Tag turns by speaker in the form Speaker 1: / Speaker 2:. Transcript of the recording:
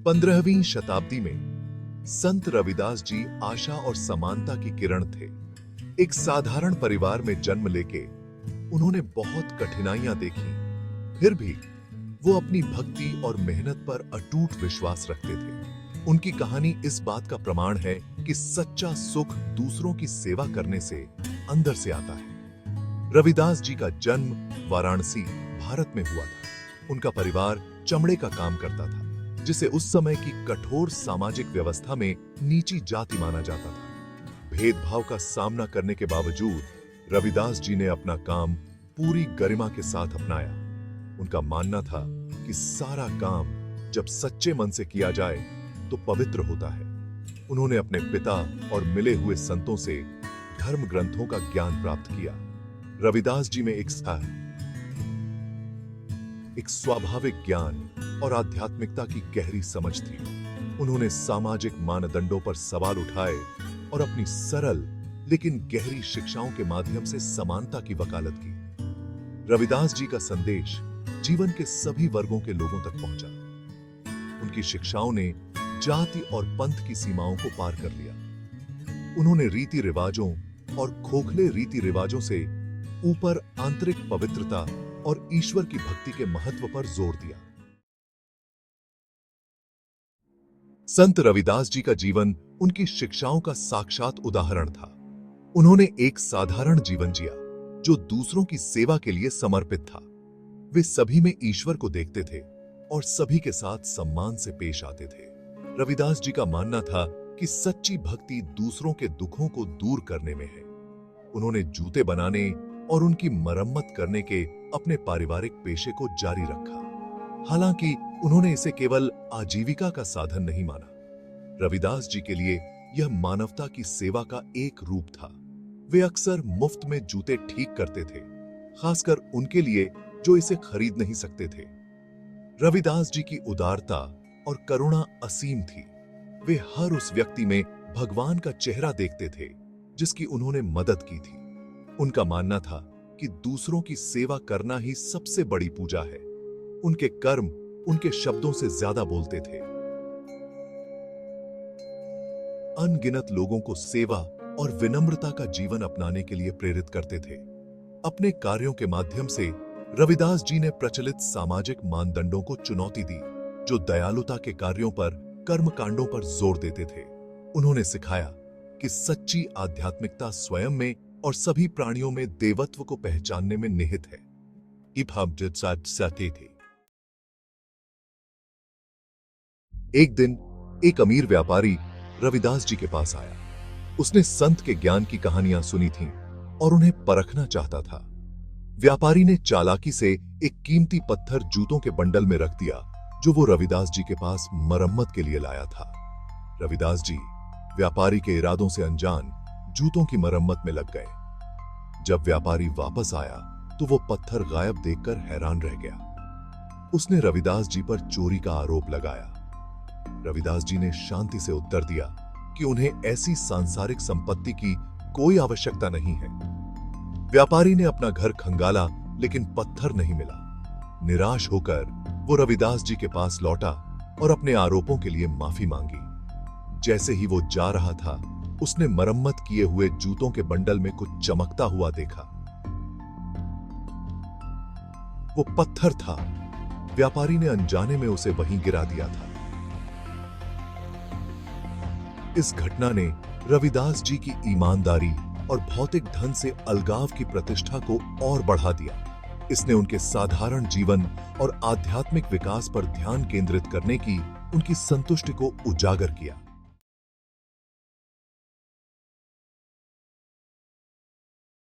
Speaker 1: 15वीं शताब्दी में संत रविदास जी आशा और समानता की किरण थे। एक साधारण परिवार में जन्म लेके उन्होंने बहुत कठिनाइयां देखी, फिर भी वो अपनी भक्ति और मेहनत पर अटूट विश्वास रखते थे। उनकी कहानी इस बात का प्रमाण है कि सच्चा सुख दूसरों की सेवा करने से अंदर से आता है। रविदास जी का जन्म वाराणसी, भारत में हुआ था। उनका परिवार चमड़े का काम करता था, जिसे उस समय की कठोर सामाजिक व्यवस्था में नीची जाति माना जाता था। भेदभाव का सामना करने के बावजूद रविदास जी ने अपना काम पूरी गरिमा के साथ अपनाया। उनका मानना था कि सारा काम जब सच्चे मन से किया जाए तो पवित्र होता है। उन्होंने अपने पिता और मिले हुए संतों से धर्म ग्रंथों का ज्ञान प्राप्त किया। रविदास जी में एक स्वाभाविक ज्ञान और आध्यात्मिकता की गहरी समझ थी। उन्होंने सामाजिक मानदंडों पर सवाल उठाए और अपनी सरल लेकिन गहरी शिक्षाओं के माध्यम से समानता की वकालत की। रविदास जी का संदेश जीवन के सभी वर्गों के लोगों तक पहुंचा। उनकी शिक्षाओं ने जाति और पंथ की सीमाओं को पार कर लिया। उन्होंने रीति रिवाजों और खोखले रीति रिवाजों से ऊपर आंतरिक पवित्रता और ईश्वर की भक्ति के महत्व पर जोर दिया। संत रविदास जी का जीवन उनकी शिक्षाओं का साक्षात उदाहरण था। उन्होंने एक साधारण जीवन जिया जो दूसरों की सेवा के लिए समर्पित था। वे सभी में ईश्वर को देखते थे और सभी के साथ सम्मान से पेश आते थे। रविदास जी का मानना था कि सच्ची भक्ति दूसरों के दुखों को दूर करने में है। उन्होंने जूते बनाने और उनकी मरम्मत करने के अपने पारिवारिक पेशे को जारी रखा। हालांकि उन्होंने इसे केवल आजीविका का साधन नहीं माना। रविदास जी के लिए यह मानवता की सेवा का एक रूप था। वे अक्सर मुफ्त में जूते ठीक करते थे, खासकर उनके लिए जो इसे खरीद नहीं सकते थे। रविदास जी की उदारता और करुणा असीम थी। वे हर उस व्यक्ति में भगवान का चेहरा देखते थे जिसकी उन्होंने मदद की थी। उनका मानना था कि दूसरों की सेवा करना ही सबसे बड़ी पूजा है। उनके कर्म उनके शब्दों से ज्यादा बोलते थे। अनगिनत लोगों को सेवा और विनम्रता का जीवन अपनाने के लिए प्रेरित करते थे। अपने कार्यों के माध्यम से रविदास जी ने प्रचलित सामाजिक मानदंडों को चुनौती दी, जो दयालुता के कार्यों पर, कर्मकांडों पर जोर देते थे। उन्होंने सिखाया कि सच्ची आध्यात्मिकता स्वयं में और सभी प्राणियों में देवत्व को पहचानने में निहित है। एक दिन एक अमीर व्यापारी रविदास जी के पास आया। उसने संत के ज्ञान की कहानियां सुनी थीं और उन्हें परखना चाहता था। व्यापारी ने चालाकी से एक कीमती पत्थर जूतों के बंडल में रख दिया, जो वो रविदास जी के पास मरम्मत के लिए लाया था। रविदास जी व्यापारी के इरादों से अनजान जूतों की मरम्मत में लग गए। जब व्यापारी वापस आया तो वो पत्थर गायब देखकर हैरान रह गया। उसने रविदास जी पर चोरी का आरोप लगाया। रविदास जी ने शांति से उत्तर दिया कि उन्हें ऐसी सांसारिक संपत्ति की कोई आवश्यकता नहीं है। व्यापारी ने अपना घर खंगाला, लेकिन पत्थर नहीं मिला। निराश होकर वो रविदास जी के पास लौटा और अपने आरोपों के लिए माफी मांगी। जैसे ही वो जा रहा था, उसने मरम्मत किए हुए जूतों के बंडल में कुछ चमकता हुआ देखा। वो पत्थर था। व्यापारी ने अनजाने में उसे वहीं गिरा दिया था। इस घटना ने रविदास जी की ईमानदारी और भौतिक धन से अलगाव की प्रतिष्ठा को और बढ़ा दिया। इसने उनके साधारण जीवन और आध्यात्मिक विकास पर ध्यान केंद्रित करने की उनकी संतुष्टि को उजागर किया।